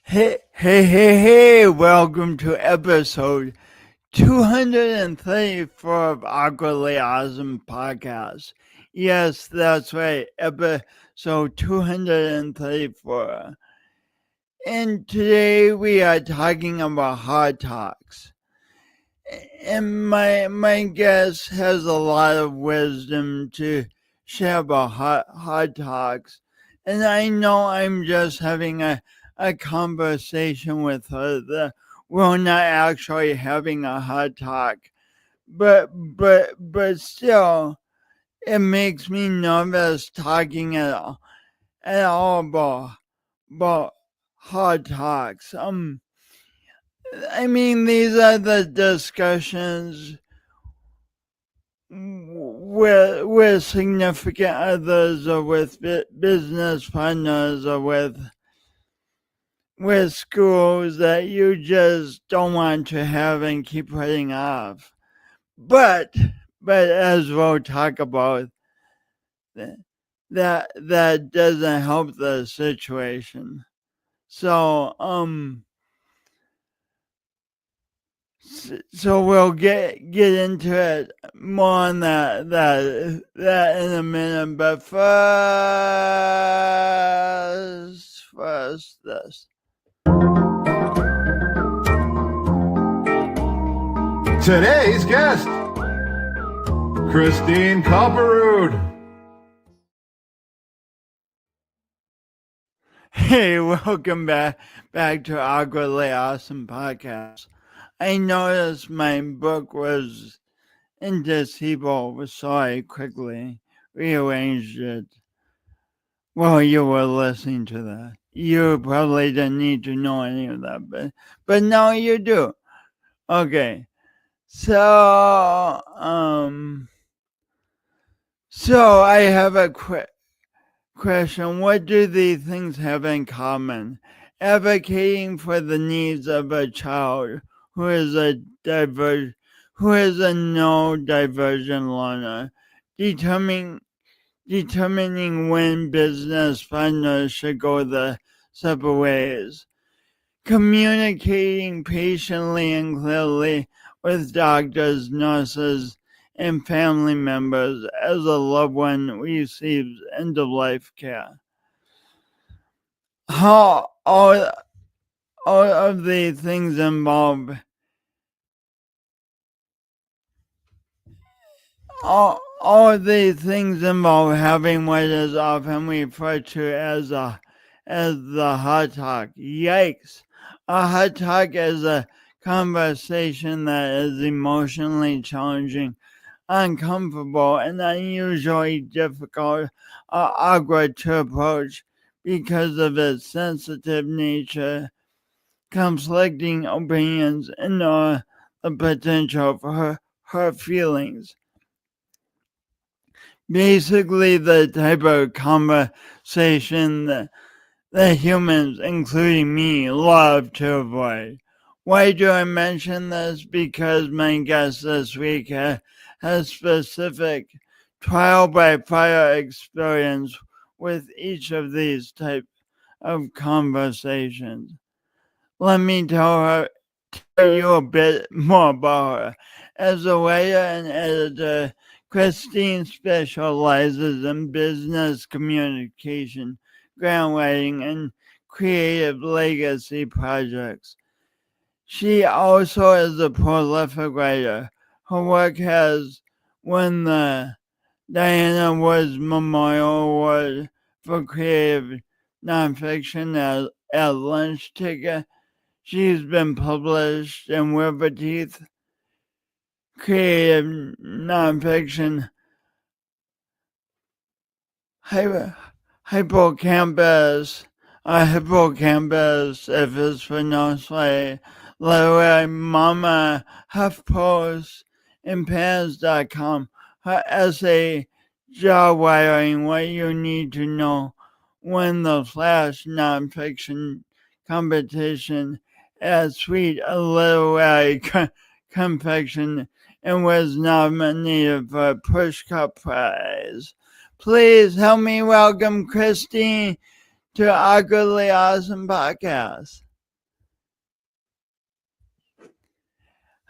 Hey, welcome to episode 234 of Awkwardly Awesome Podcast. Yes, that's right, episode 234. And today we are talking about hard talks. And my guest has a lot of wisdom to share about hard talks. And I know I'm just having a conversation with her that we're not actually having a hard talk. But still it makes me nervous talking at all about hard talks. I mean, these are the discussions with significant others or with business partners or with schools that you just don't want to have and keep putting off. But as we'll talk about, that doesn't help the situation. So So we'll get into it more on that in a minute. But first this. Today's guest, Kristine Kopperud. Hey, welcome back to Awkwardly Awesome Podcast. I noticed my book was indecipherable, so I quickly rearranged it while you were listening to that. You probably didn't need to know any of that, but now you do. Okay, so I have a question. What do these things have in common? Advocating for the needs of a child who is a neurodivergent learner, determining when business partners should go the separate ways, communicating patiently and clearly with doctors, nurses, and family members as a loved one receives end-of-life care. How all of these things involve having what is often referred to as the hard talk. Yikes! A hard talk is a conversation that is emotionally challenging, uncomfortable, and unusually difficult or awkward to approach because of its sensitive nature, conflicting opinions, and the potential for hurt feelings. Basically, the type of conversation that humans, including me, love to avoid. Why do I mention this? Because my guest this week has specific trial by fire experience with each of these types of conversations. Let me tell you a bit more about her. As a writer and editor, Kristine specializes in business communication, grant writing, and creative legacy projects. She also is a prolific writer. Her work has won the Diana Woods Memorial Award for Creative Nonfiction at Lunch Ticket. She's been published in River Teeth, Creative Nonfiction, Hippocampus, if it's pronounced right, Literary Mama, HuffPost, and Pans.com. Her essay, Jaw Wiring, What You Need to Know, won the Flash Nonfiction Competition at Sweet a Literary Confection and was nominated for a Pushcup Prize. Please help me welcome Kristine to Awkwardly Awesome Podcast.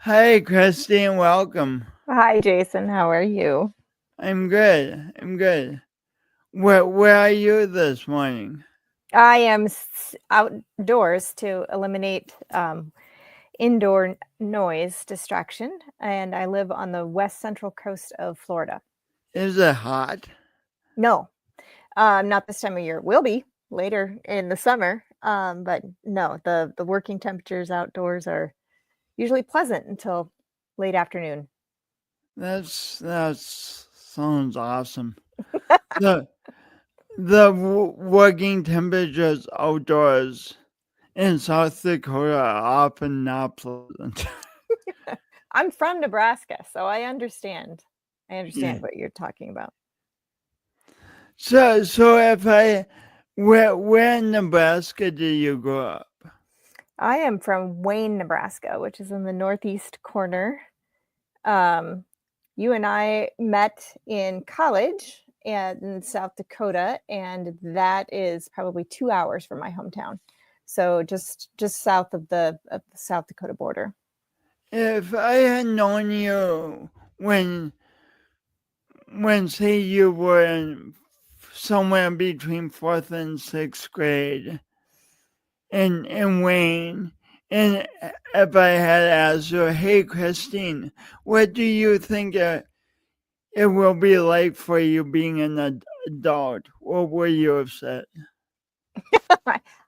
Hey, Kristine, welcome. Hi, Jason. How are you? I'm good. I'm good. Where are you this morning? I am outdoors to eliminate indoor noise distraction, and I live on the west central coast of Florida. Is it hot? No, not this time of year. Will be later in the summer, but no, the working temperatures outdoors are usually pleasant until late afternoon. That's sounds awesome. The working temperatures outdoors in South Dakota are often not pleasant. I'm from Nebraska, so I understand. I Yeah. understand what you're talking about. So if I where in Nebraska did you grow up? I am from Wayne, Nebraska, which is in the northeast corner. Um, you and I met in college in South Dakota, and that is probably 2 hours from my hometown. So just south of the South Dakota border. If I had known you when say you were in somewhere between fourth and sixth grade in Wayne, and if I had asked you, hey Kristine, what do you think it will be like for you being an adult? What would you have said?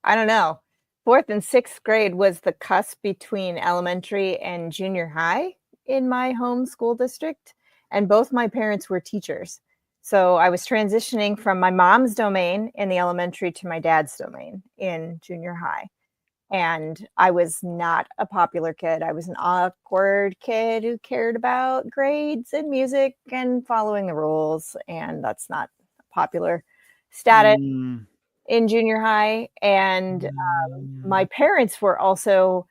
I don't know. Fourth and sixth grade was the cusp between elementary and junior high in my home school district, and both my parents were teachers. So I was transitioning from my mom's domain in the elementary to my dad's domain in junior high. And I was not a popular kid. I was an awkward kid who cared about grades and music and following the rules. And that's not popular status Mm, in junior high. And my mm, parents were also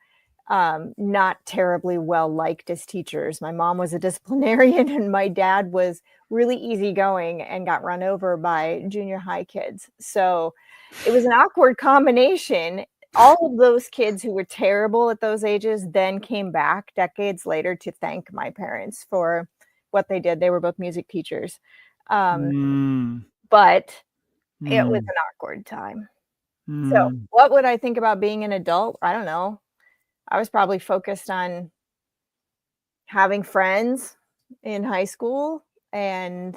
not terribly well liked as teachers. My mom was a disciplinarian, and my dad was really easygoing and got run over by junior high kids. So it was an awkward combination. All of those kids who were terrible at those ages then came back decades later to thank my parents for what they did. They were both music teachers. Um, mm, but it was mm, an awkward time. So, mm. what would I think about being an adult? I don't know. I was probably focused on having friends in high school and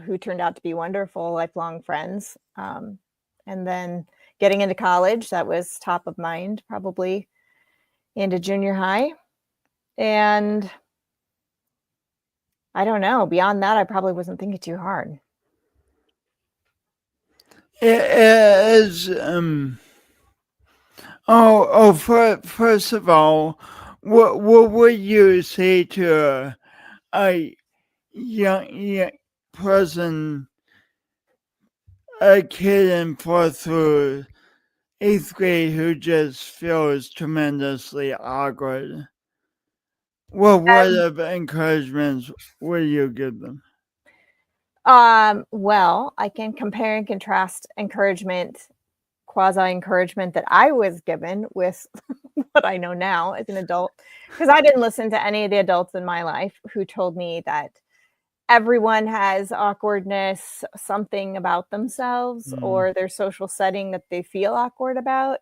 who turned out to be wonderful lifelong friends. And then getting into college, that was top of mind, probably into junior high. And I don't know. Beyond that, I probably wasn't thinking too hard. It is first of all, what would you say to a young person, a kid in fourth through eighth grade who just feels tremendously awkward? What word Um, of encouragement would you give them? well, I can compare and contrast encouragement, quasi encouragement that I was given with what I know now as an adult, because I didn't listen to any of the adults in my life who told me that everyone has awkwardness, something about themselves Mm, or their social setting that they feel awkward about.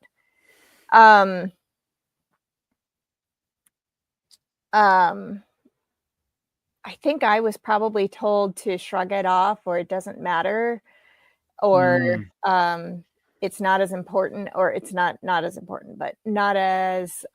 Um, um, I think I was probably told to shrug it off, or it doesn't matter, or mm, it's not as important, or it's not as important, but not as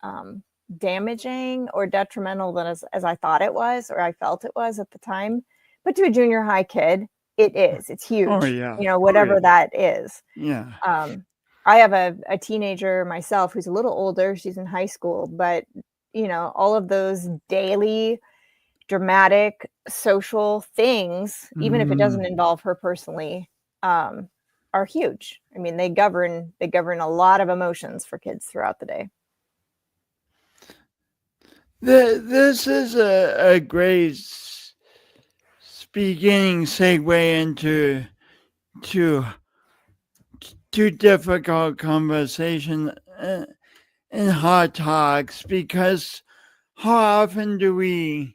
damaging or detrimental than as I thought it was, or I felt it was at the time. But to a junior high kid, it is. It's oh huge, yeah, oh whatever yeah, that is. yeah. Um, I have a teenager myself who's a little older. She's in high school, but all of those daily dramatic social things, even if it doesn't Mm. involve her personally, um, are huge. I mean, they govern a lot of emotions for kids throughout the day. This is a great beginning segue into to difficult conversation and hard talks, because how often do we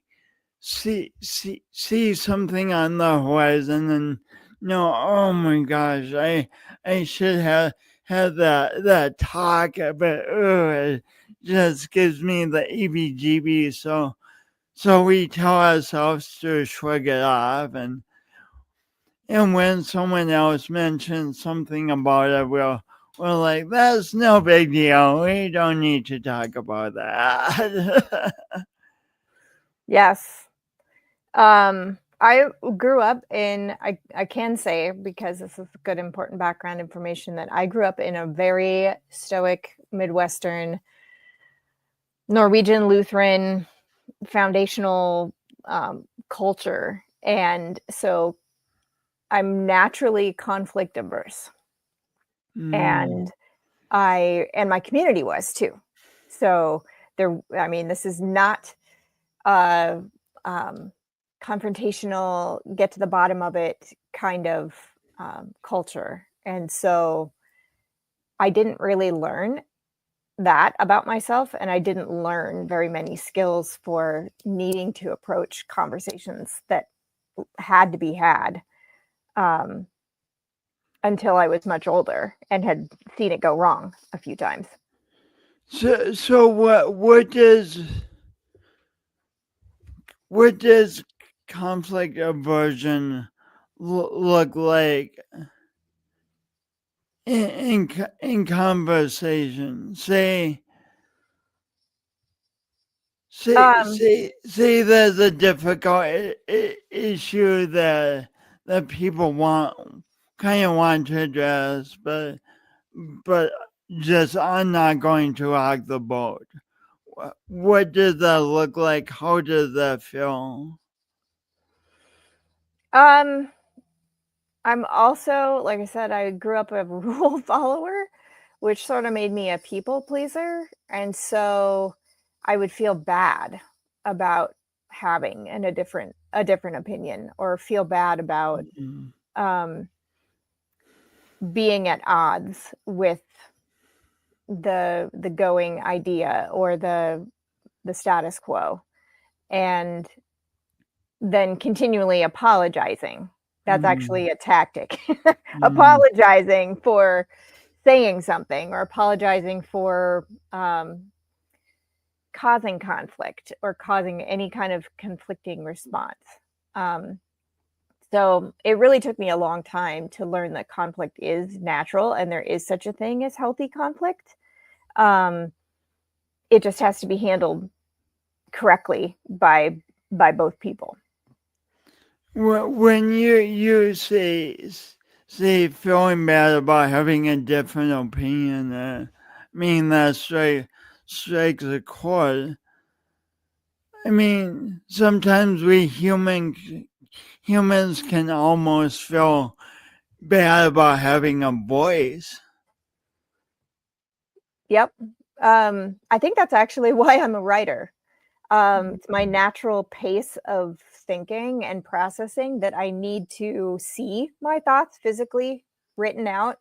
see something on the horizon and know, oh my gosh, I should have had that talk, but it just gives me the EBGB. So we tell ourselves to shrug it off, and when someone else mentions something about it, we're like, that's no big deal. We don't need to talk about that. Yes. I grew up in, I can say, because this is good, important background information, that I grew up in a very stoic, Midwestern, Norwegian Lutheran foundational culture. And so I'm naturally conflict averse. And my community was too. So this is not confrontational, get to the bottom of it kind of culture. And so I didn't really learn that about myself, and I didn't learn very many skills for needing to approach conversations that had to be had until I was much older and had seen it go wrong a few times. So what does conflict aversion look like in conversation? Say there's a difficult issue that people kind of want to address, but just I'm not going to rock the boat. What does that look like? How does that feel? I'm also, like I said, I grew up a rule follower, which sort of made me a people pleaser. And so I would feel bad about having a different opinion, or feel bad about being at odds with the going idea or the status quo, and then continually apologizing. That's actually a tactic. Apologizing for saying something, or apologizing for causing conflict or causing any kind of conflicting response. So it really took me a long time to learn that conflict is natural and there is such a thing as healthy conflict. It just has to be handled correctly by both people. When you say feeling bad about having a different opinion, that strikes a chord. I mean, sometimes we humans can almost feel bad about having a voice. Yep. I think that's actually why I'm a writer. It's my natural pace of thinking and processing that I need to see my thoughts physically written out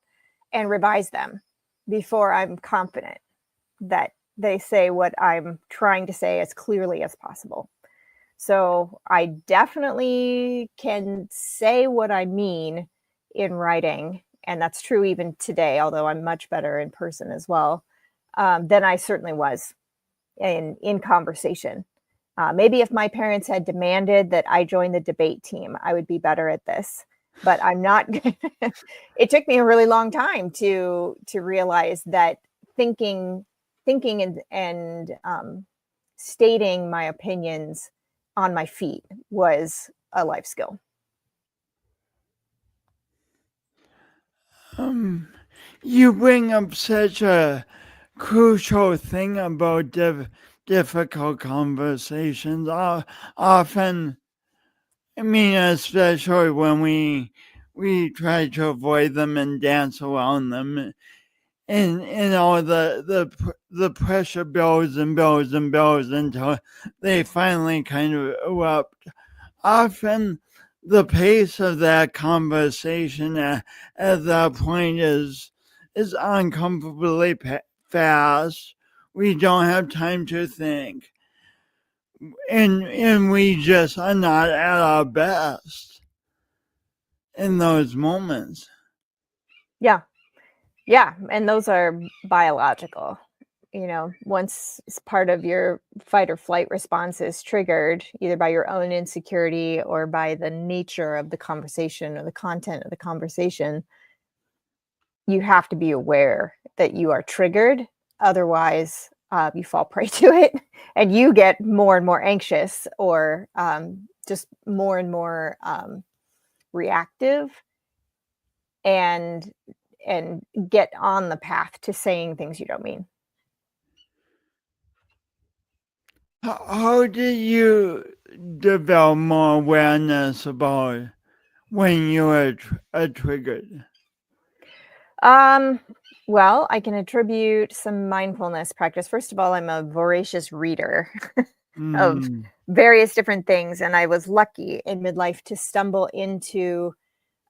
and revise them before I'm confident that they say what I'm trying to say as clearly as possible. So I definitely can say what I mean in writing, and that's true even today, although I'm much better in person as well, than I certainly was in conversation. Maybe if my parents had demanded that I join the debate team, I would be better at this. But I'm not. It took me a really long time to realize that thinking and stating my opinions on my feet was a life skill. You bring up such a crucial thing about difficult conversations. Often, especially when we try to avoid them and dance around them, and all the pressure builds and builds and builds until they finally kind of erupt. Often, the pace of that conversation at that point is uncomfortably fast. We don't have time to think. and we just are not at our best in those moments. Yeah. And those are biological. Once part of your fight or flight response is triggered, either by your own insecurity or by the nature of the conversation or the content of the conversation, you have to be aware that you are triggered. Otherwise, you fall prey to it and you get more and more anxious, or just more and more reactive, and get on the path to saying things you don't mean. How did you develop more awareness about when you are triggered? Well, I can attribute some mindfulness practice. First of all, I'm a voracious reader of various different things, and I was lucky in midlife to stumble into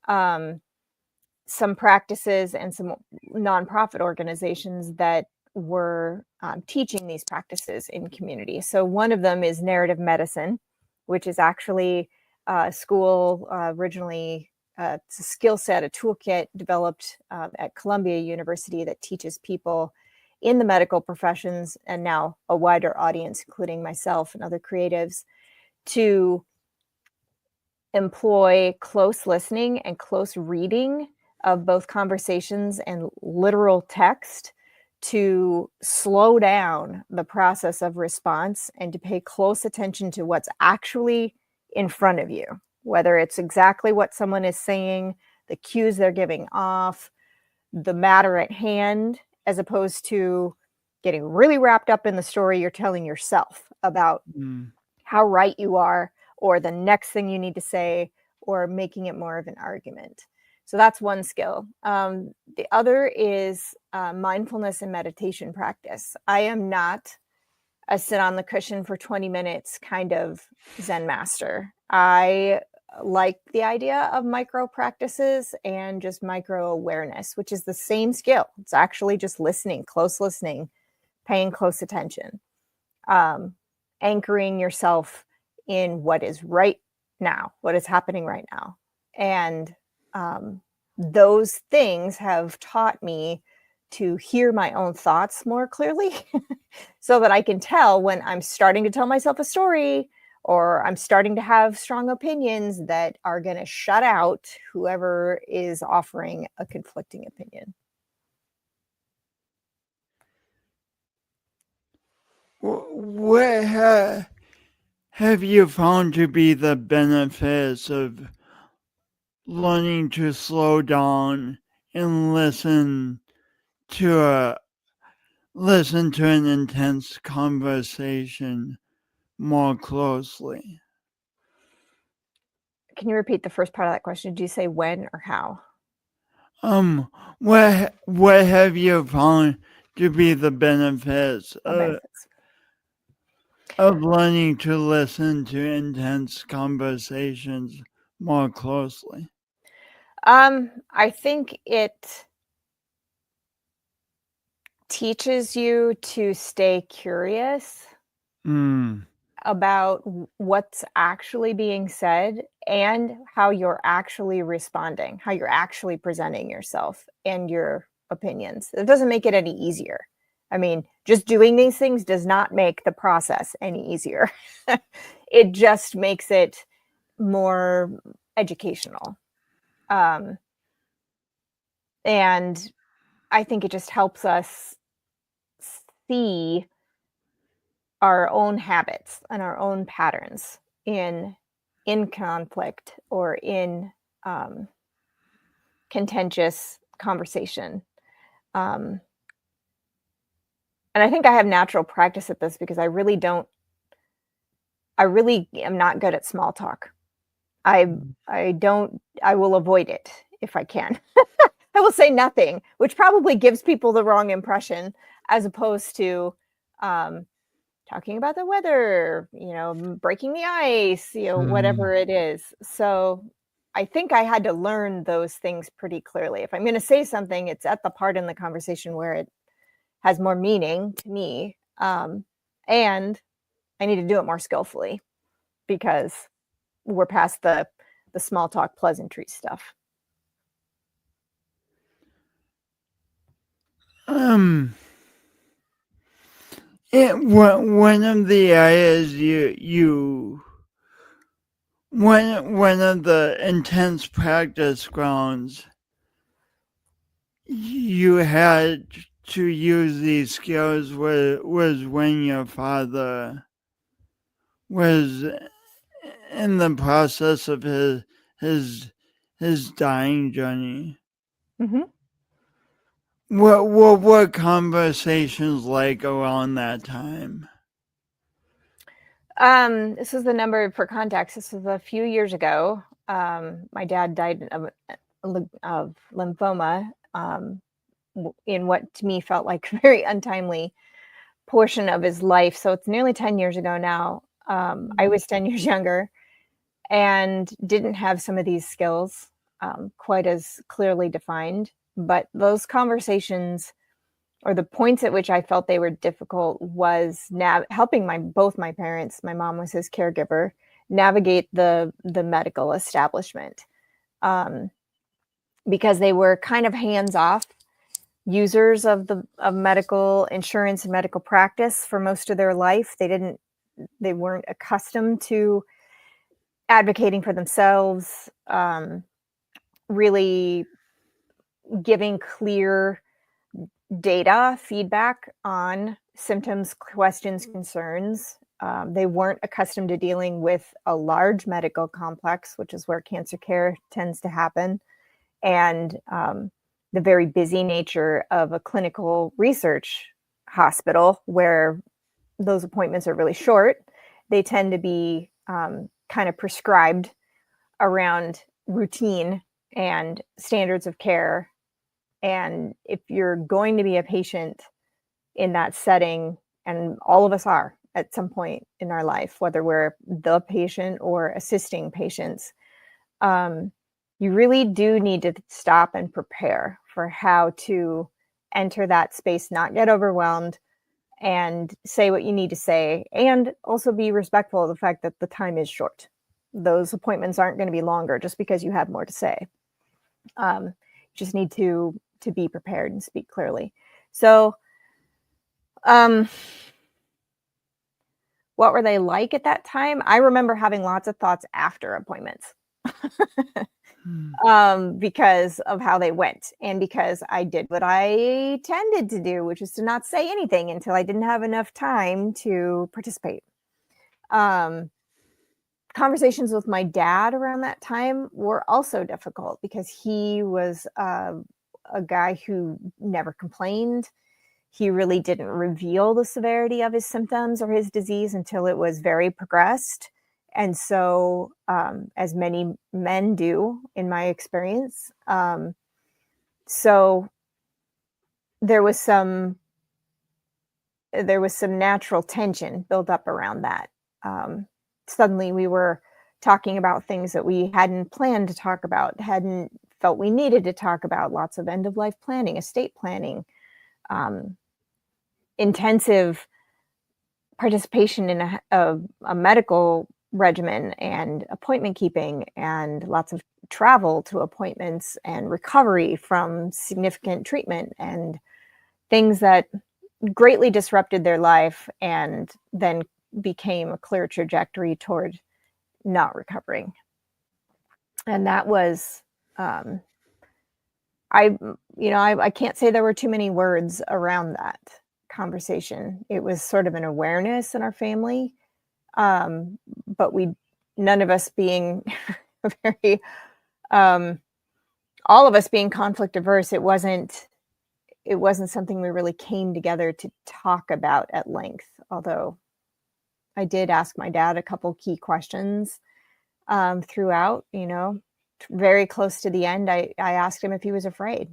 some practices and some nonprofit organizations that were teaching these practices in community. So one of them is narrative medicine, which is actually a school originally. It's a skill set, a toolkit developed at Columbia University that teaches people in the medical professions, and now a wider audience, including myself and other creatives, to employ close listening and close reading of both conversations and literal text to slow down the process of response and to pay close attention to what's actually in front of you, whether it's exactly what someone is saying, the cues they're giving off, the matter at hand, as opposed to getting really wrapped up in the story you're telling yourself about how right you are, or the next thing you need to say, or making it more of an argument. So that's one skill. The other is mindfulness and meditation practice. I am not a sit on the cushion for 20 minutes kind of Zen master. I like the idea of micro practices and just micro awareness, which is the same skill. It's actually just listening, close listening, paying close attention, anchoring yourself in what is right now, what is happening right now. And those things have taught me to hear my own thoughts more clearly so that I can tell when I'm starting to tell myself a story, or I'm starting to have strong opinions that are going to shut out whoever is offering a conflicting opinion. What have you found to be the benefits of learning to slow down and listen to an intense conversation more closely? Can you repeat the first part of that question? Did you say when or how? What have you found to be the benefits of learning to listen to intense conversations more closely? I think it teaches you to stay curious about what's actually being said and how you're actually responding, how you're actually presenting yourself and your opinions. It doesn't make it any easier. I mean, just doing these things does not make the process any easier. It just makes it more educational. And I think it just helps us see our own habits and our own patterns in conflict or in contentious conversation. And I think I have natural practice at this because I really am not good at small talk. I will avoid it if I can. I will say nothing, which probably gives people the wrong impression, as opposed to talking about the weather, breaking the ice, whatever it is. So I think I had to learn those things pretty clearly. If I'm going to say something, it's at the part in the conversation where it has more meaning to me. And I I need to do it more skillfully because we're past the small talk pleasantry stuff. One of the areas one of the intense practice grounds you had to use these skills was when your father was in the process of his dying journey. Mm-hmm. What were conversations like around that time? This is the number for context. This was a few years ago. My dad died of lymphoma in what to me felt like a very untimely portion of his life. So it's nearly 10 years ago now. I was 10 years younger and didn't have some of these skills quite as clearly defined. But those conversations, or the points at which I felt they were difficult, was helping both my parents, my mom was his caregiver, navigate the medical establishment, because they were kind of hands-off users of medical insurance and medical practice for most of their life. They weren't accustomed to advocating for themselves, really giving clear data feedback on symptoms, questions, concerns. They weren't accustomed to dealing with a large medical complex, which is where cancer care tends to happen, and the very busy nature of a clinical research hospital where those appointments are really short. They tend to be kind of prescribed around routine and standards of care. And if you're going to be a patient in that setting, and all of us are at some point in our life, whether we're the patient or assisting patients, you really do need to stop and prepare for how to enter that space, not get overwhelmed, and say what you need to say, and also be respectful of the fact that the time is short. Those appointments aren't going to be longer just because you have more to say. Just need to be prepared and speak clearly. So, what were they like at that time? I remember having lots of thoughts after appointments. Because of how they went, and because I did what I tended to do, which is to not say anything until I didn't have enough time to participate. Conversations with my dad around that time were also difficult because he was a guy who never complained. He really didn't reveal the severity of his symptoms or his disease until it was very progressed. And so, as many men do, in my experience, so there was some natural tension built up around that. Suddenly we were talking about things that we hadn't planned to talk about, hadn't felt we needed to talk about. Lots of end-of-life planning, estate planning, intensive participation in a medical regimen and appointment keeping, and lots of travel to appointments and recovery from significant treatment, and things that greatly disrupted their life and then became a clear trajectory toward not recovering. And that was, I can't say there were too many words around that conversation. It was sort of an awareness in our family, but none of us being very, all of us being conflict averse, it wasn't something we really came together to talk about at length. Although I did ask my dad a couple key questions throughout, very close to the end. I asked him if he was afraid,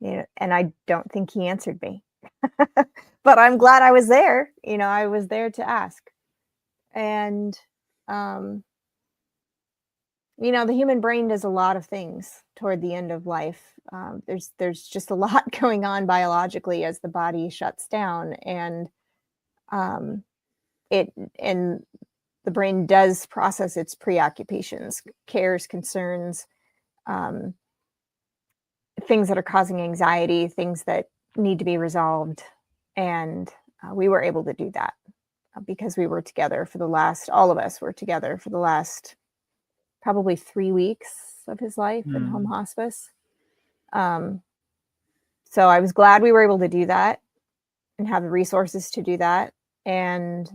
and I don't think he answered me. But I'm glad I was there. I was there to ask. And, the human brain does a lot of things toward the end of life. There's just a lot going on biologically as the body shuts down. And and the brain does process its preoccupations, cares, concerns, things that are causing anxiety, things that need to be resolved. And we were able to do that because we were together for the last, all of us were together for the last probably 3 weeks of his life in home hospice. So I was glad we were able to do that and have the resources to do that. And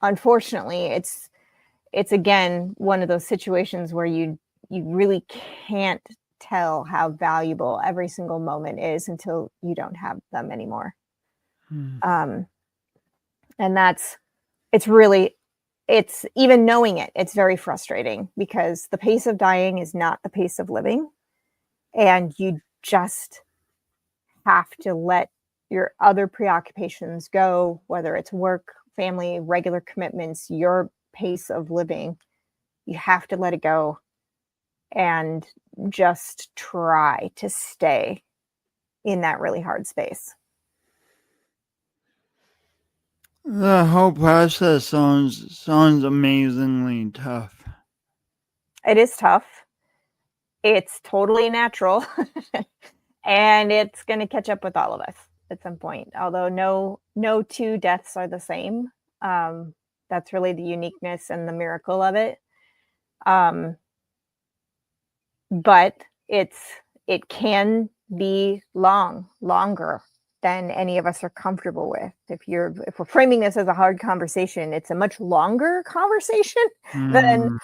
unfortunately, it's again one of those situations where you really can't tell how valuable every single moment is until you don't have them anymore. And it's even knowing it's very frustrating because the pace of dying is not the pace of living, and you just have to let your other preoccupations go, whether it's work, family, regular commitments, your pace of living. You have to let it go and just try to stay in that really hard space. The whole process sounds amazingly tough. It is tough. It's totally natural. And it's going to catch up with all of us at some point. Although no two deaths are the same. That's really the uniqueness and the miracle of it. But it can be longer than any of us are comfortable with. If we're framing this as a hard conversation, it's a much longer conversation than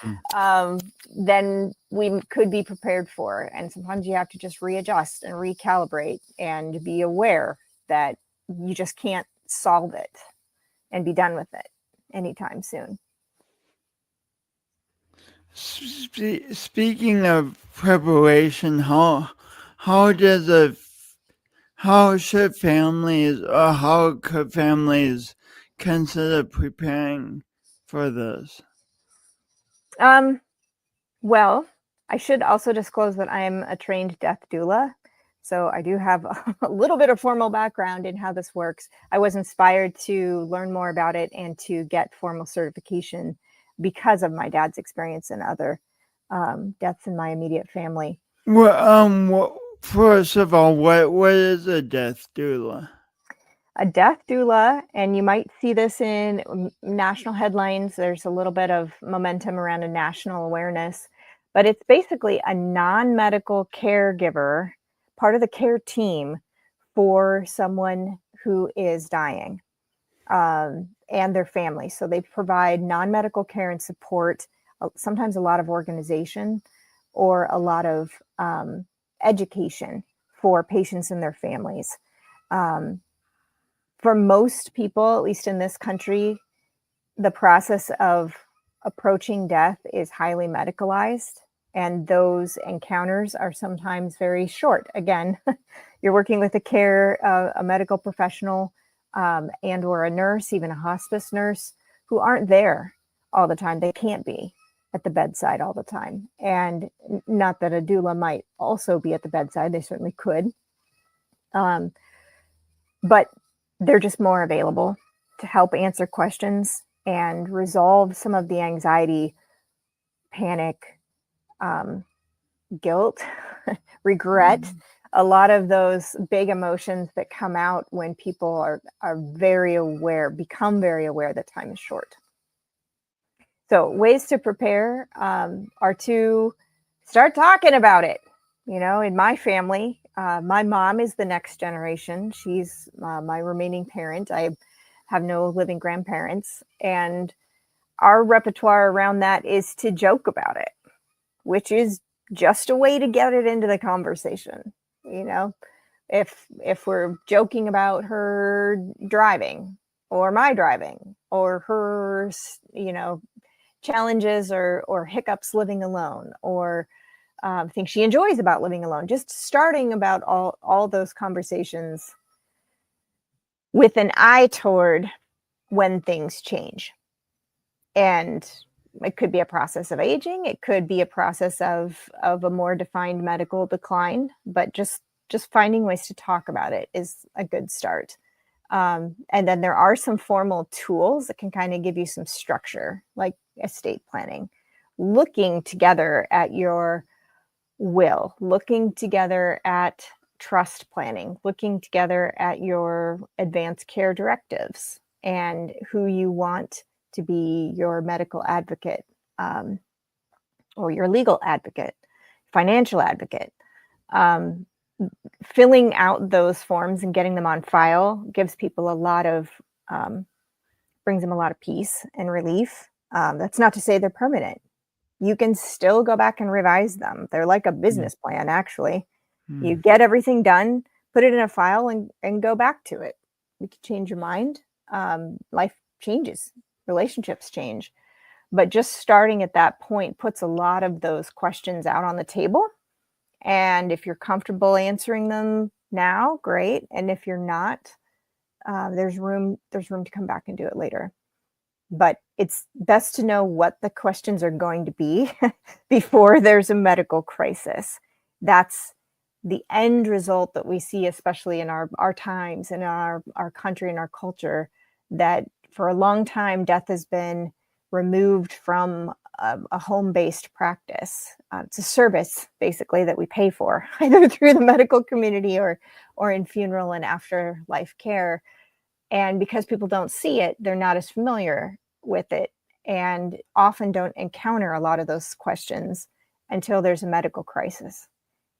we could be prepared for. And sometimes you have to just readjust and recalibrate and be aware that you just can't solve it and be done with it anytime soon. Speaking of preparation, how should families, or how could families consider preparing for this? Well, I should also disclose that I am a trained death doula. So I do have a little bit of formal background in how this works. I was inspired to learn more about it and to get formal certification because of my dad's experience and other deaths in my immediate family. Well, first of all, what is a death doula? A death doula, and you might see this in national headlines. There's a little bit of momentum around a national awareness, but it's basically a non-medical caregiver, part of the care team for someone who is dying and their family. So they provide non-medical care and support, sometimes a lot of organization or a lot of education for patients and their families. For most people, at least in this country, the process of approaching death is highly medicalized, and those encounters are sometimes very short. Again, you're working with a medical professional and or a nurse, even a hospice nurse, who aren't there all the time. They can't be at the bedside all the time. And not that a doula might also be at the bedside, they certainly could. But they're just more available to help answer questions and resolve some of the anxiety, panic, guilt, regret, a lot of those big emotions that come out when people are become very aware that time is short. So ways to prepare are to start talking about it. You know, in my family, my mom is the next generation. She's my remaining parent. I have no living grandparents. And our repertoire around that is to joke about it, which is just a way to get it into the conversation. You know, if we're joking about her driving or my driving or her, challenges or hiccups living alone, or things she enjoys about living alone, just starting about all those conversations with an eye toward when things change. And it could be a process of aging. It could be a process of a more defined medical decline, but just finding ways to talk about it is a good start. And then there are some formal tools that can kind of give you some structure, like estate planning, looking together at your will, looking together at trust planning, looking together at your advanced care directives and who you want to be your medical advocate, or your legal advocate, financial advocate. Filling out those forms and getting them on file gives people a lot of, brings them a lot of peace and relief. That's not to say they're permanent. You can still go back and revise them. They're like a business plan, actually. You get everything done, put it in a file, and go back to it. You can change your mind. Life changes, relationships change. But just starting at that point puts a lot of those questions out on the table. And if you're comfortable answering them now, great. And if you're not, there's room to come back and do it later. But it's best to know what the questions are going to be before there's a medical crisis. That's the end result that we see, especially in our times, in our country and our culture, that for a long time, death has been removed from a home-based practice. It's a service, basically, that we pay for, either through the medical community or in funeral and afterlife care. And because people don't see it, they're not as familiar with it and often don't encounter a lot of those questions until there's a medical crisis.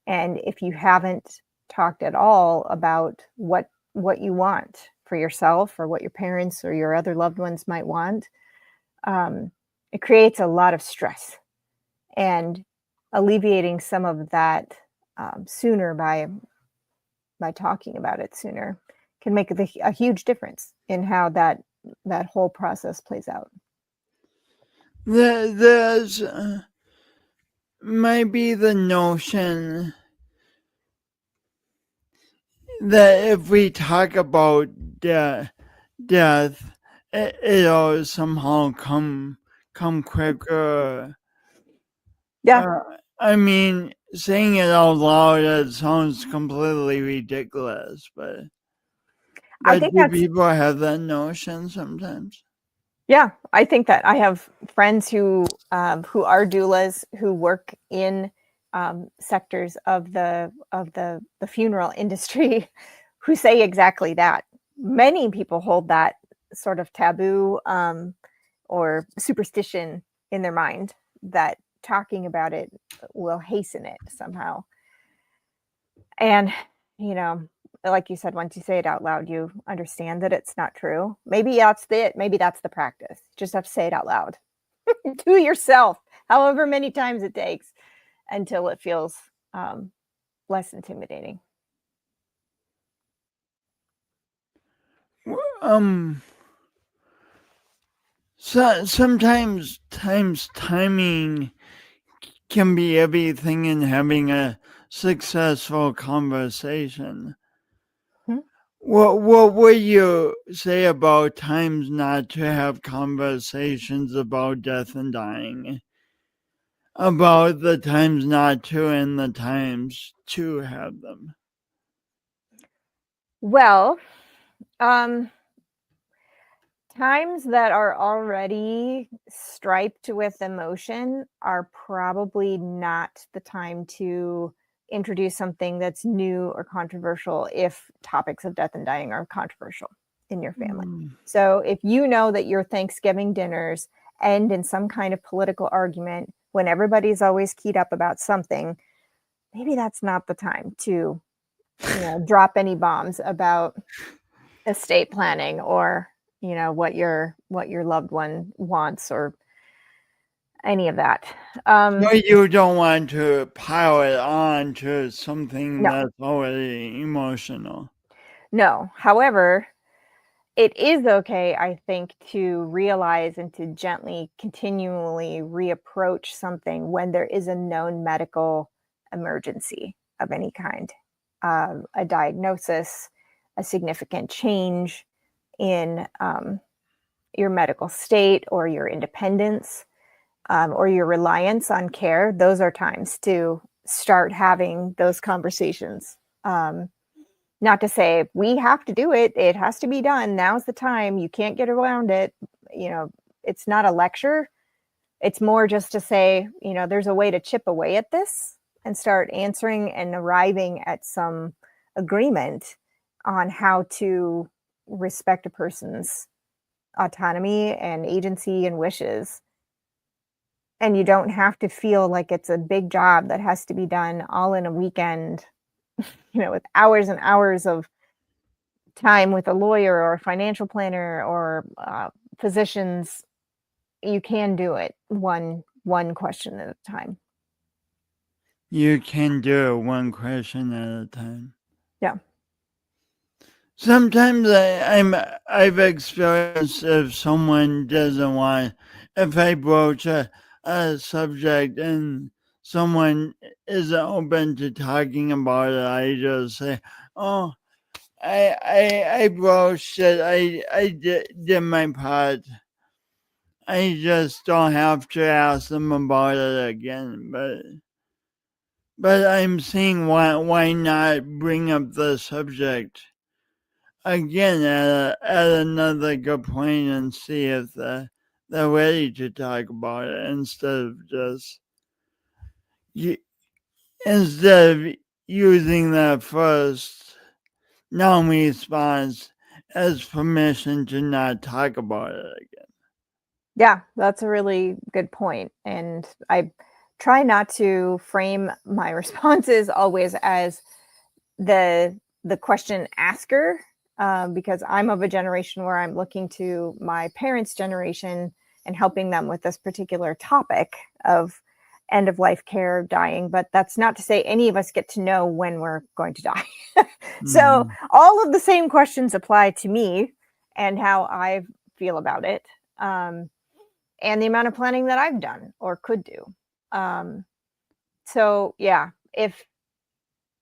And if you haven't talked at all about what you want for yourself or what your parents or your other loved ones might want, it creates a lot of stress. And alleviating some of that sooner by talking about it sooner can make a huge difference in how that whole process plays out. There's maybe the notion that if we talk about death, it'll somehow come quicker. Yeah. I mean, saying it out loud, it sounds completely ridiculous, but I think do people have that notion sometimes? Yeah, I think that I have friends who are doulas who work in sectors of the funeral industry who say exactly that. Many people hold that sort of taboo or superstition in their mind that talking about it will hasten it somehow. And, like you said, once you say it out loud, you understand that it's not true. Maybe that's it. Maybe that's the practice. Just have to say it out loud to yourself, however many times it takes until it feels less intimidating. So sometimes timing can be everything in having a successful conversation. What would you say about times not to have conversations about death and dying? About the times not to and the times to have them? Well, times that are already striped with emotion are probably not the time to introduce something that's new or controversial if topics of death and dying are controversial in your family. So if you know that your Thanksgiving dinners end in some kind of political argument when everybody's always keyed up about something, maybe that's not the time to drop any bombs about estate planning or what your loved one wants or any of that. No, you don't want to pile it on to something that's already emotional. No. However, it is okay, I think, to realize and to gently, continually reapproach something when there is a known medical emergency of any kind, a diagnosis, a significant change in your medical state or your independence or your reliance on care. Those are times to start having those conversations. Not to say we have to do it. It has to be done. Now's the time. You can't get around it. It's not a lecture. It's more just to say, there's a way to chip away at this and start answering and arriving at some agreement on how to respect a person's autonomy and agency and wishes. And you don't have to feel like it's a big job that has to be done all in a weekend, with hours and hours of time with a lawyer or a financial planner or physicians. You can do it one question at a time. You can do it one question at a time. Yeah. Sometimes I've experienced if someone doesn't want, if I broach a subject and someone isn't open to talking about it, I just say, "Oh, I broached it. I did my part. I just don't have to ask them about it again." But I'm seeing why not bring up the subject again at another good point and see if they're ready to talk about it instead of using that first non-response as permission to not talk about it again. Yeah, that's a really good point. And I try not to frame my responses always as the question asker, because I'm of a generation where I'm looking to my parents' generation and helping them with this particular topic of end of life care, dying. But that's not to say any of us get to know when we're going to die. So all of the same questions apply to me and how I feel about it, and the amount of planning that I've done or could do. So yeah, if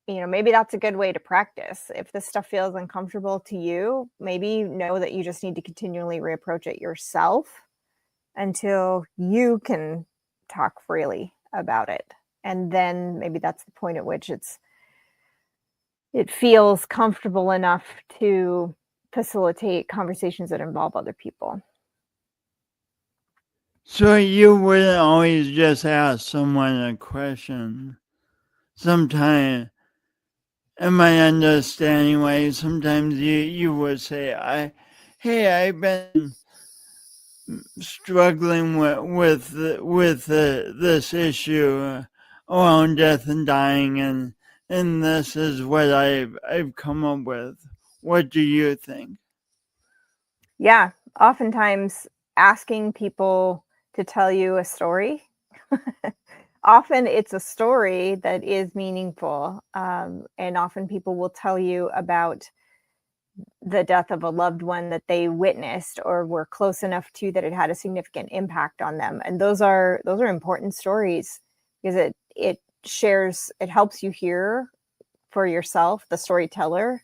maybe that's a good way to practice. If this stuff feels uncomfortable to you, maybe know that you just need to continually reapproach it yourself until you can talk freely about it. And then maybe that's the point at which it feels comfortable enough to facilitate conversations that involve other people. So you wouldn't always just ask someone a question. Sometimes, in my understanding way, sometimes you would say, "Hey, I've been struggling with this issue around death and dying, and this is what I've come up with. What do you think?" Yeah, oftentimes asking people to tell you a story. Often it's a story that is meaningful, and often people will tell you about the death of a loved one that they witnessed or were close enough to that it had a significant impact on them. And those are important stories because it helps you hear for yourself. The storyteller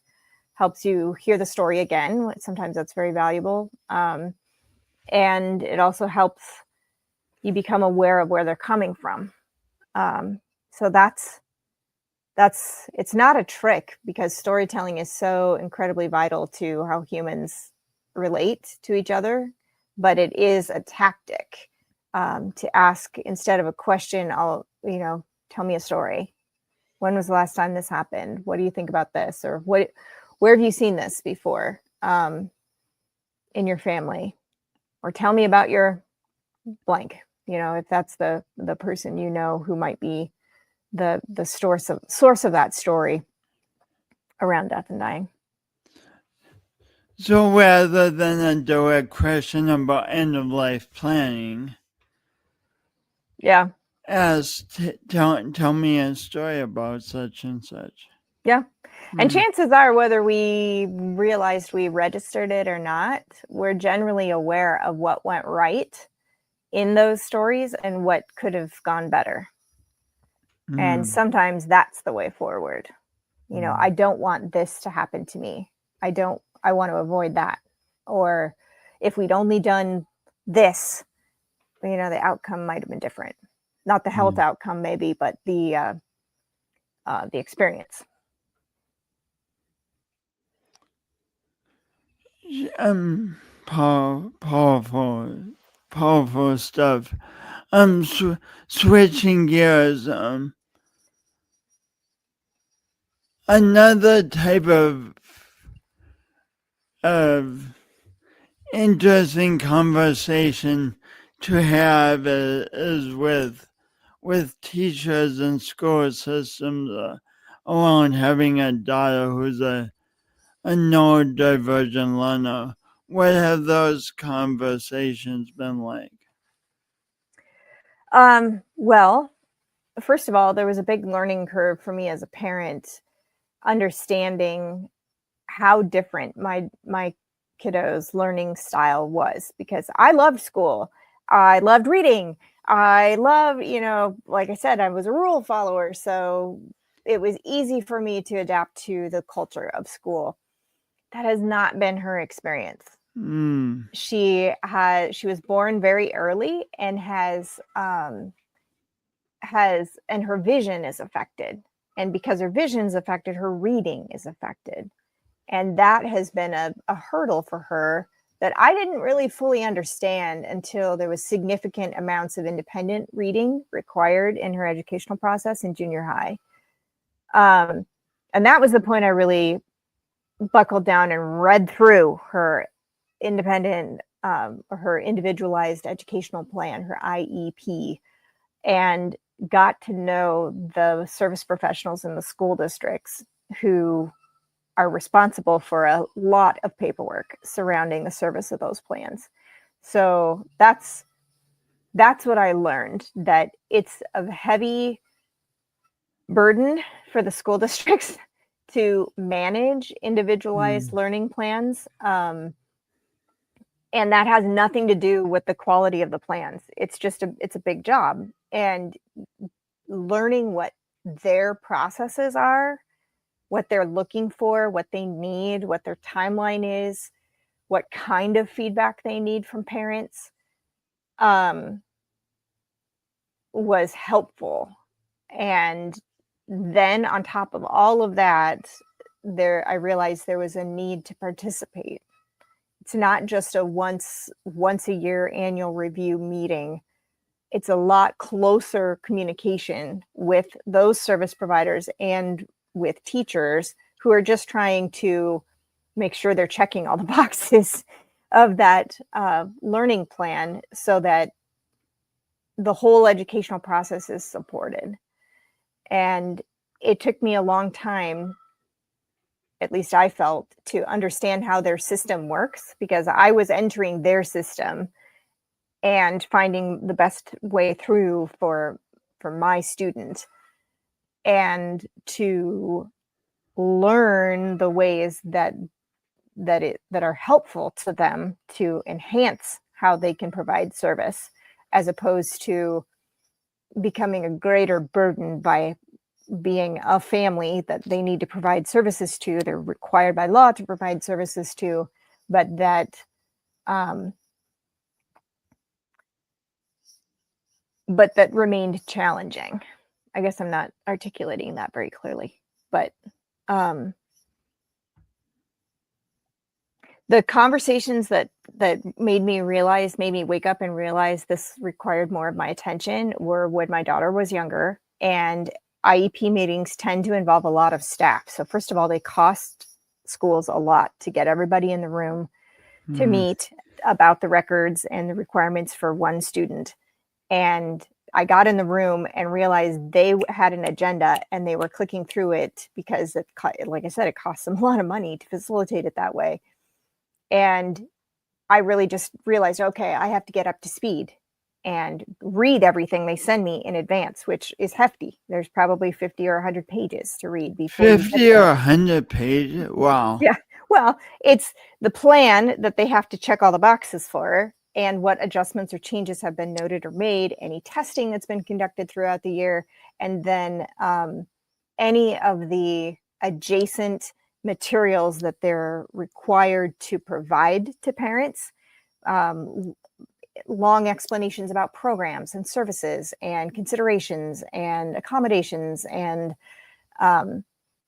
helps you hear the story again. Sometimes that's very valuable. And it also helps you become aware of where they're coming from. So it's not a trick because storytelling is so incredibly vital to how humans relate to each other, but it is a tactic to ask instead of a question. Tell me a story. When was the last time this happened? What do you think about this? Or where have you seen this before in your family? Or tell me about your blank. If that's the person who might be the source of that story around death and dying. So rather than a direct question about end of life planning, yeah, tell me a story about such and such. Yeah. And chances are, whether we realized we registered it or not, we're generally aware of what went right in those stories and what could have gone better. And sometimes that's the way forward. I don't want this to happen to me. I want to avoid that. Or if we'd only done this, the outcome might have been different. Not the health outcome maybe, but the experience. Powerful, powerful stuff. Switching gears. Another type of interesting conversation to have is with teachers and school systems alone. Having a daughter who's a neurodivergent learner. What have those conversations been like? Well, first of all, there was a big learning curve for me as a parent, understanding how different my kiddos' learning style was, because I loved school. I loved reading. I love, like I said, I was a rule follower, so it was easy for me to adapt to the culture of school. That has not been her experience. She was born very early and and her vision is affected. And because her vision is affected, her reading is affected. And that has been a hurdle for her that I didn't really fully understand until there was significant amounts of independent reading required in her educational process in junior high. And that was the point I really buckled down and read through her independent, her individualized educational plan, her IEP, and got to know the service professionals in the school districts who are responsible for a lot of paperwork surrounding the service of those plans. So that's what I learned, that it's a heavy burden for the school districts to manage individualized learning plans. And that has nothing to do with the quality of the plans. It's just it's a big job. And learning what their processes are, what they're looking for, what they need, what their timeline is, what kind of feedback they need from parents, was helpful. And then on top of all of that, I realized there was a need to participate. It's not just a once a year annual review meeting. It's a lot closer communication with those service providers and with teachers who are just trying to make sure they're checking all the boxes of that learning plan so that the whole educational process is supported. And it took me a long time, at least I felt, to understand how their system works, because I was entering their system and finding the best way through for my student, and to learn the ways that are helpful to them to enhance how they can provide service, as opposed to becoming a greater burden by being a family that they need to provide services to. They're required by law to provide services to, but that remained challenging. I guess I'm not articulating that very clearly, but the conversations that made me wake up and realize this required more of my attention were when my daughter was younger. And IEP meetings tend to involve a lot of staff. So first of all, they cost schools a lot to get everybody in the room to meet about the records and the requirements for one student. And I got in the room and realized they had an agenda and they were clicking through it because, like I said, it costs them a lot of money to facilitate it that way. And I really just realized, okay, I have to get up to speed and read everything they send me in advance, which is hefty. There's probably 50 or 100 pages to read before 50 or 100 pages? Wow. Yeah. Well, it's the plan that they have to check all the boxes for, and what adjustments or changes have been noted or made, any testing that's been conducted throughout the year, and then any of the adjacent materials that they're required to provide to parents. Long explanations about programs and services and considerations and accommodations and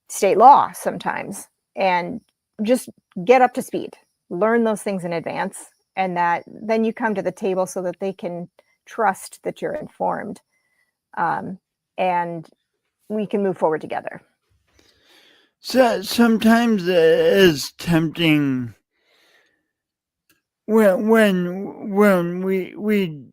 state law sometimes, and just get up to speed. learn those things in advance, and that then you come to the table so that they can trust that you're informed, and we can move forward together. So sometimes it is tempting when we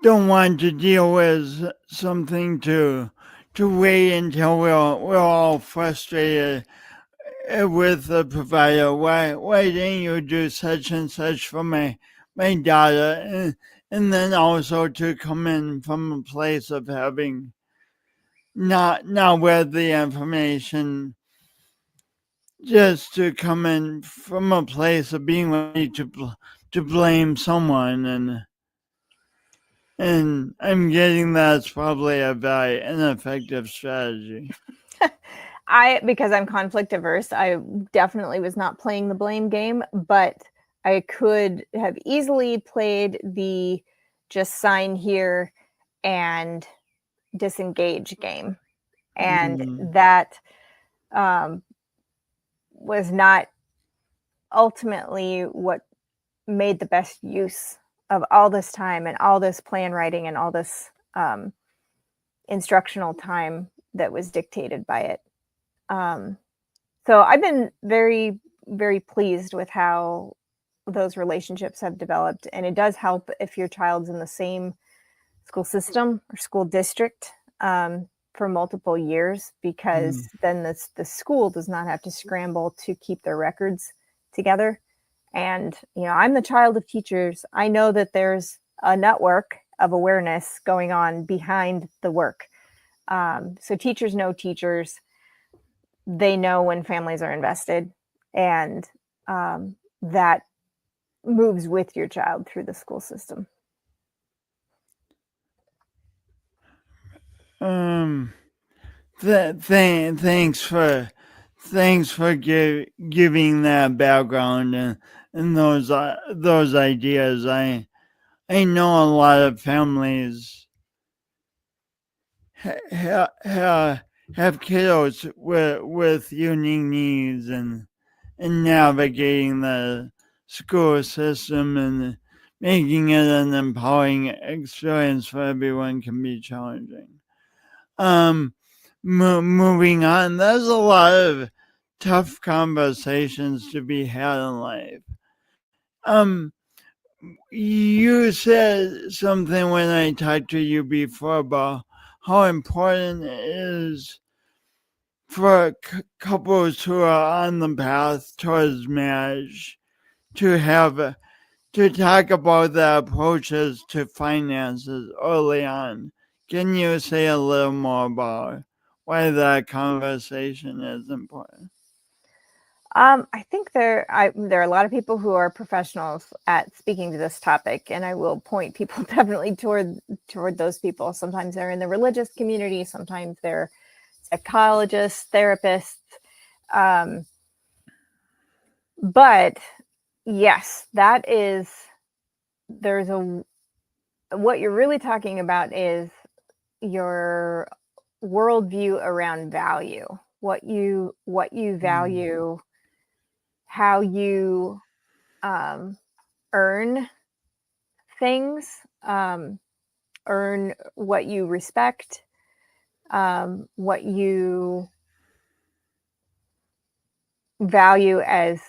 don't want to deal with something to wait until we're all frustrated with the provider. Why didn't you do such and such for my daughter? And then also to come in from a place of having not with the information, just to come in from a place of being ready to blame someone, and I'm getting that's probably a very ineffective strategy. Because I'm conflict averse, I definitely was not playing the blame game, but I could have easily played the just sign here and disengage game. And that was not ultimately what made the best use of all this time and all this plan writing and all this instructional time that was dictated by it. So I've been very, very pleased with how those relationships have developed. And it does help if your child's in the same school system or school district for multiple years, because then the school does not have to scramble to keep their records together. And, I'm the child of teachers. I know that there's a network of awareness going on behind the work. So teachers know teachers. They know when families are invested, and that moves with your child through the school system. Thanks for giving that background and those ideas. I know a lot of families have kiddos with unique needs, and navigating the school system and making it an empowering experience for everyone can be challenging. Moving on, there's a lot of tough conversations to be had in life. You said something when I talked to you before about how important it is for couples who are on the path towards marriage to talk about the approaches to finances early on. Can you say a little more about why that conversation is important? I think there are a lot of people who are professionals at speaking to this topic, and I will point people definitely toward those people. Sometimes they're in the religious community, sometimes they're psychologists, therapists. But yes, what you're really talking about is your worldview around value, what you value, how you earn things, earn what you respect, what you value as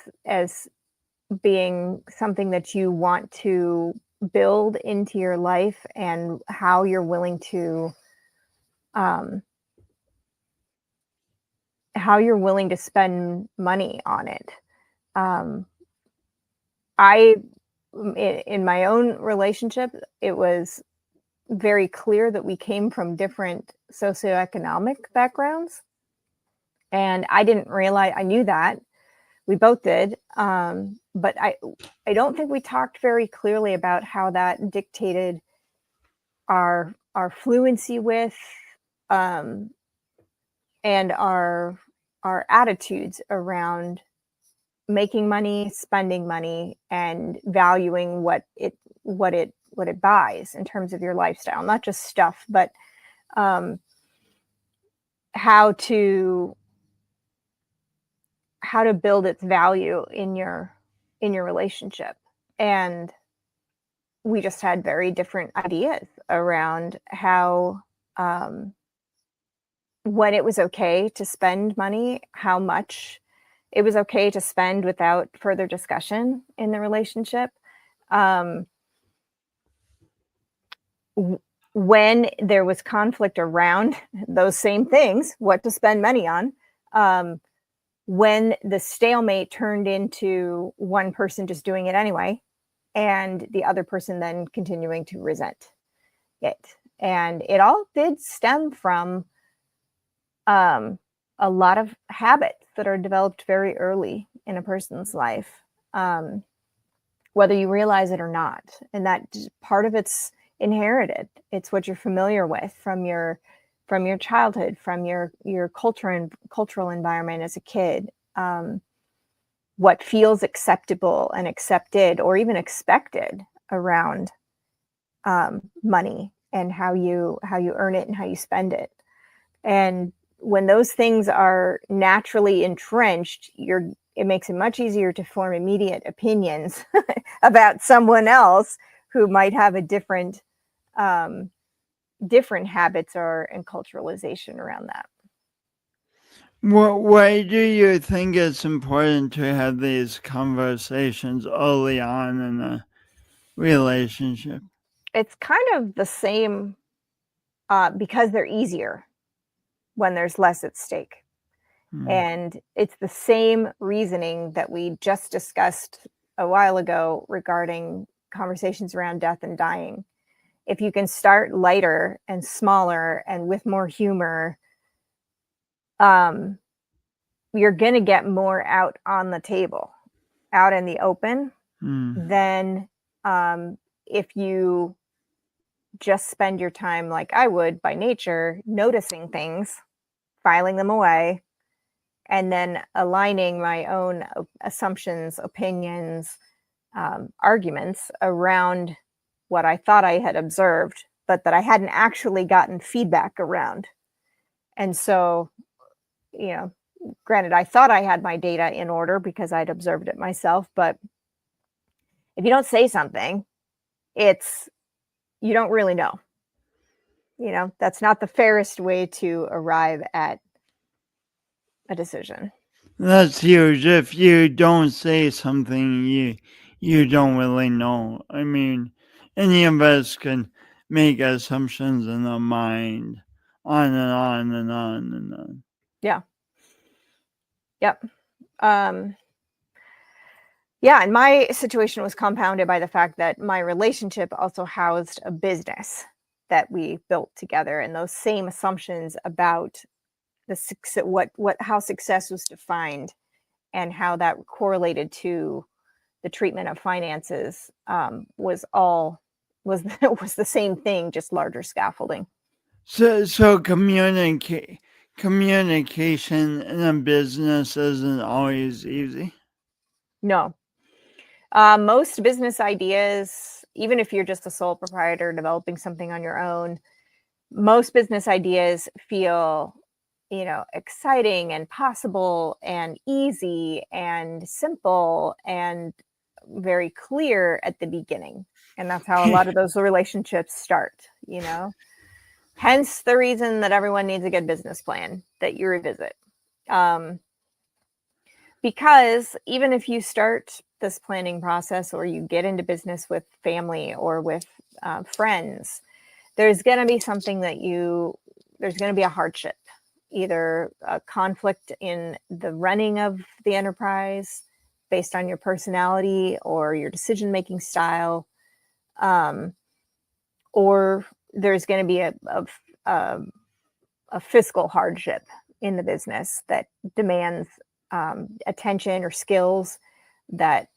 being something that you want to build into your life, and how you're willing to spend money on it. In my own relationship, it was very clear that we came from different socioeconomic backgrounds, and I didn't realize. I knew that we both did, but I don't think we talked very clearly about how that dictated our fluency with, and our attitudes around making money, spending money, and valuing what it buys in terms of your lifestyle, not just stuff, but how how to build its value in your relationship. And we just had very different ideas around how, when it was okay to spend money, how much it was okay to spend without further discussion in the relationship. When there was conflict around those same things, what to spend money on, when the stalemate turned into one person just doing it anyway, and the other person then continuing to resent it. And it all did stem from a lot of habits that are developed very early in a person's life, whether you realize it or not. And that part of it's inherited. It's what you're familiar with from your childhood, from your culture and cultural environment as a kid. What feels acceptable and accepted or even expected around money and how you earn it and how you spend it. And when those things are naturally entrenched, it makes it much easier to form immediate opinions about someone else who might have a different habits and culturalization around that. Why do you think it's important to have these conversations early on in a relationship? It's kind of the same because they're easier when there's less at stake. And it's the same reasoning that we just discussed a while ago regarding conversations around death and dying. If you can start lighter and smaller and with more humor, you're going to get more out on the table, out in the open, than if you just spend your time, like I would by nature, noticing things, filing them away, and then aligning my own assumptions, opinions, arguments around what I thought I had observed, but that I hadn't actually gotten feedback around. And so, granted, I thought I had my data in order because I'd observed it myself, but if you don't say something, you don't really know. That's not the fairest way to arrive at a decision. That's huge. If you don't say something, you don't really know. I mean, any of us can make assumptions in our mind, on and on and on and on. Yeah. Yep. Yeah, and my situation was compounded by the fact that my relationship also housed a business that we built together, and those same assumptions about how success was defined and how that correlated to the treatment of finances was the same thing, just larger scaffolding. So communication in a business isn't always easy. No. Most business ideas, even if you're just a sole proprietor developing something on your own, most business ideas feel, exciting and possible and easy and simple and very clear at the beginning. And that's how a lot of those relationships start, Hence the reason that everyone needs a good business plan that you revisit. Because even if you start this planning process or you get into business with family or with friends, there's going to be something there's going to be a hardship, either a conflict in the running of the enterprise based on your personality or your decision-making style, or there's going to be a fiscal hardship in the business that demands attention or skills that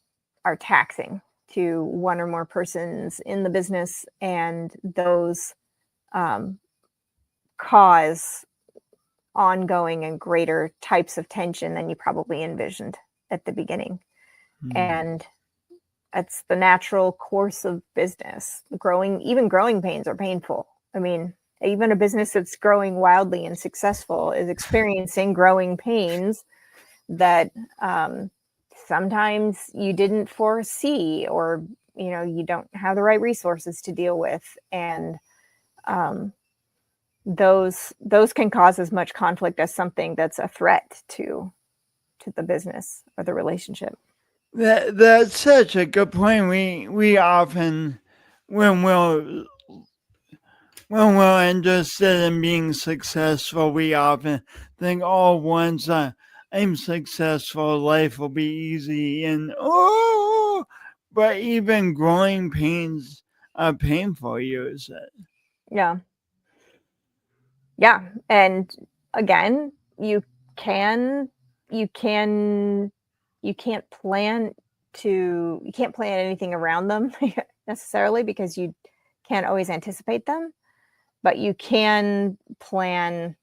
are taxing to one or more persons in the business, and those cause ongoing and greater types of tension than you probably envisioned at the beginning. And that's the natural course of business. Even growing pains are painful. I mean, even a business that's growing wildly and successful is experiencing growing pains that sometimes you didn't foresee, or you don't have the right resources to deal with, and those can cause as much conflict as something that's a threat to the business or the relationship. That's such a good point. We often, when we're interested in being successful, we often think, oh, once I'm successful, life will be easy, and but even growing pains are painful, you said. Yeah. And again, you can you can you can't plan anything around them necessarily, because you can't always anticipate them, but you can plan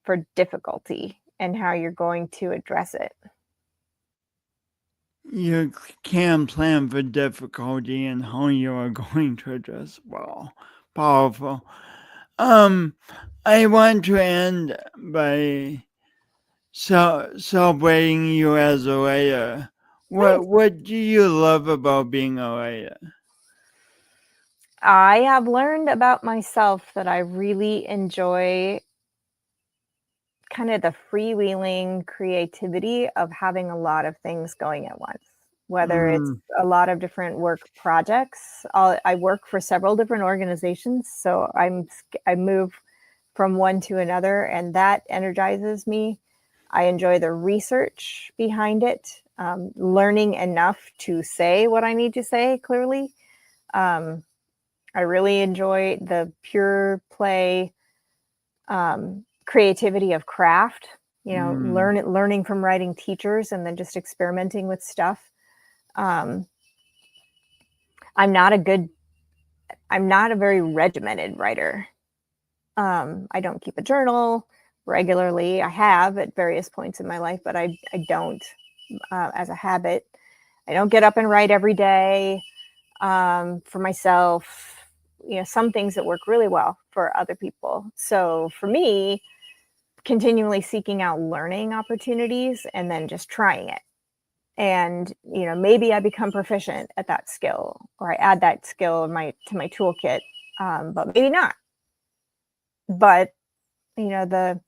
for difficulty and how you're going to address it. You can plan for difficulty and how you are going to address. Wow, powerful. I want to end by celebrating you as a writer. What do you love about being a writer? I have learned about myself that I really enjoy kind of the freewheeling creativity of having a lot of things going at once, whether it's a lot of different work projects. I work for several different organizations, so I move from one to another, and that energizes me. I enjoy the research behind it, learning enough to say what I need to say clearly. I really enjoy the pure play creativity of craft, learning from writing teachers and then just experimenting with stuff. I'm not a very regimented writer. I don't keep a journal regularly. I have at various points in my life, but I don't as a habit. I don't get up and write every day for myself. Some things that work really well for other people. So for me, continually seeking out learning opportunities and then just trying it. And, maybe I become proficient at that skill, or I add that skill to my toolkit, but maybe not. But, the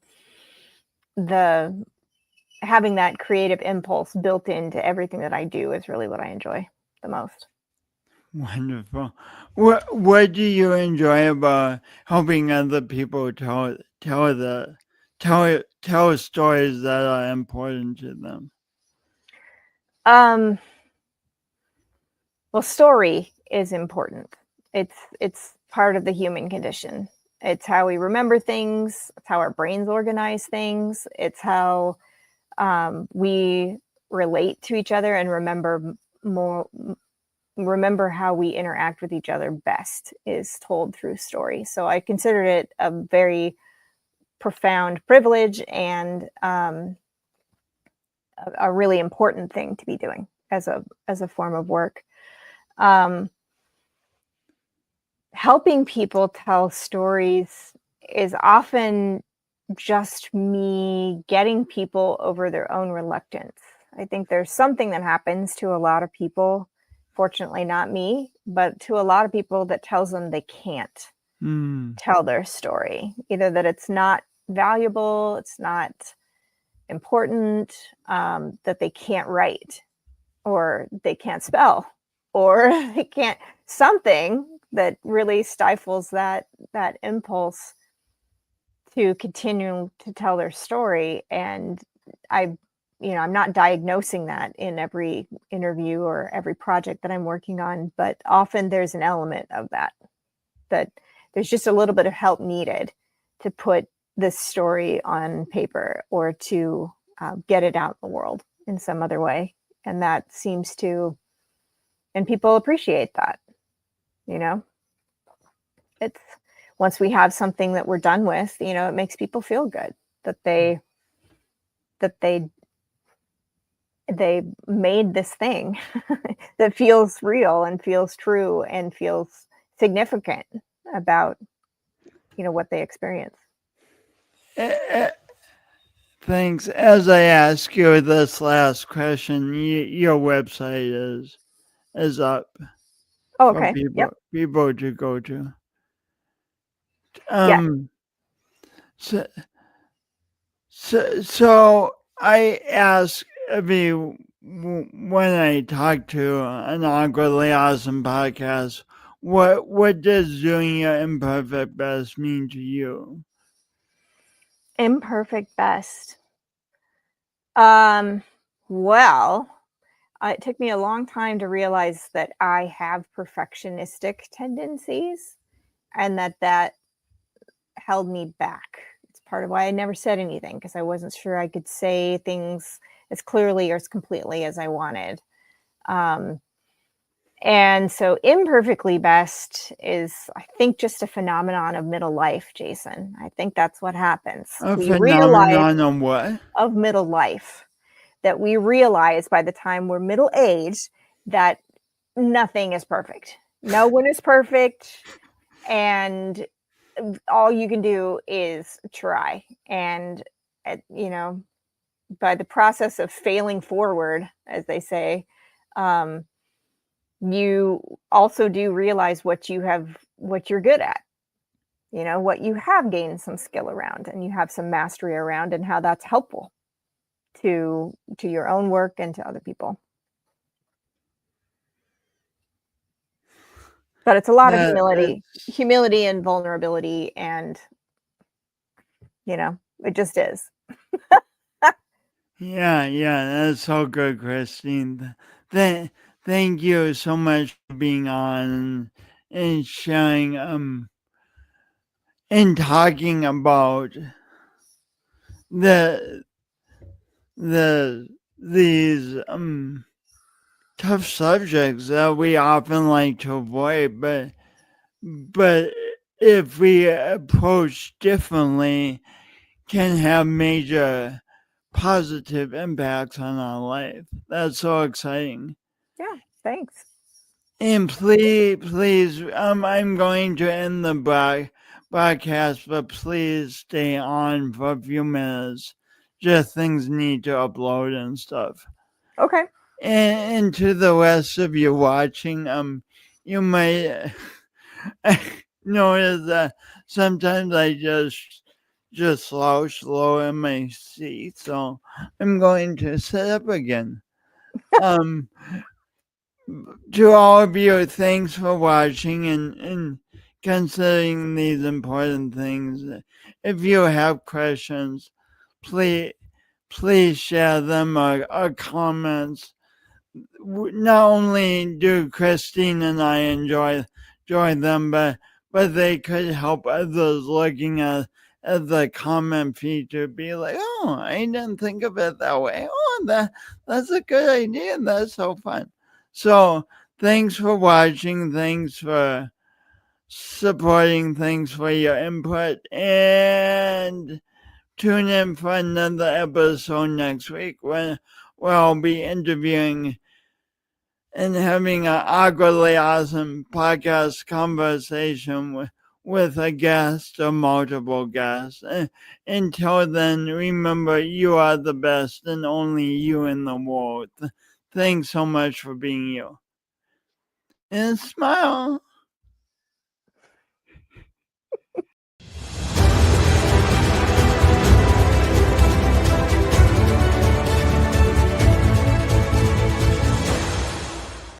having that creative impulse built into everything that I do is really what I enjoy the most. Wonderful. What do you enjoy about helping other people tell stories that are important to them? Well, story is important. It's part of the human condition. It's how we remember things. It's how our brains organize things. It's how we relate to each other and remember how we interact with each other best is told through story. So I consider it a very profound privilege and a really important thing to be doing as a form of work. Helping people tell stories is often just me getting people over their own reluctance. I think there's something that happens to a lot of people, fortunately not me, but to a lot of people, that tells them they can't tell their story. Either that it's not valuable, it's not important, that they can't write, or they can't spell, or they can't, something that really stifles that impulse to continue to tell their story. And I'm not diagnosing that in every interview or every project that I'm working on, but often there's an element of that there's just a little bit of help needed to put this story on paper, or to get it out in the world in some other way. And that seems to, and people appreciate that. It's, once we have something that we're done with, it makes people feel good that they made this thing that feels real and feels true and feels significant about what they experience. Thanks. As I ask you this last question, your website is up Oh, for okay. Yep. people to go to. Yeah. So, so I ask when I talk to an awkwardly awesome podcast, what does doing your imperfect best mean to you? Imperfect best. Well, it took me a long time to realize that I have perfectionistic tendencies and that held me back. It's part of why I never said anything, because I wasn't sure I could say things as clearly or as completely as I wanted. And so imperfectly best is, I think, just a phenomenon of middle life, Jason. I think that's what happens. A We realize phenomenon of what? of middle life, that we realize by the time we're middle aged that nothing is perfect. No one is perfect. And all you can do is try. And, by the process of failing forward, as they say, you also do realize what you're good at, what you have gained some skill around and you have some mastery around, and how that's helpful to your own work and to other people. But it's a lot of humility and vulnerability, and it just is. Yeah, that's so good, Kristine. Thank you so much for being on and sharing and talking about the these tough subjects that we often like to avoid, but if we approach differently, can have major positive impacts on our life. That's so exciting. Yeah, thanks. And please, I'm going to end the broadcast, but please stay on for a few minutes. Just things need to upload and stuff. Okay. And to the rest of you watching, you might notice that sometimes I just slouch low in my seat, so I'm going to sit up again. To all of you, thanks for watching and considering these important things. If you have questions, please share them or comments. Not only do Kristine and I enjoy them, but they could help others looking at the comment feature be like, oh, I didn't think of it that way. Oh, that's a good idea. That's so fun. So thanks for watching. Thanks for supporting. Thanks for your input. And tune in for another episode next week where I'll be interviewing and having an awkwardly awesome podcast conversation with a guest or multiple guests. Until then, remember, you are the best and only you in the world. Thanks so much for being you. And smile.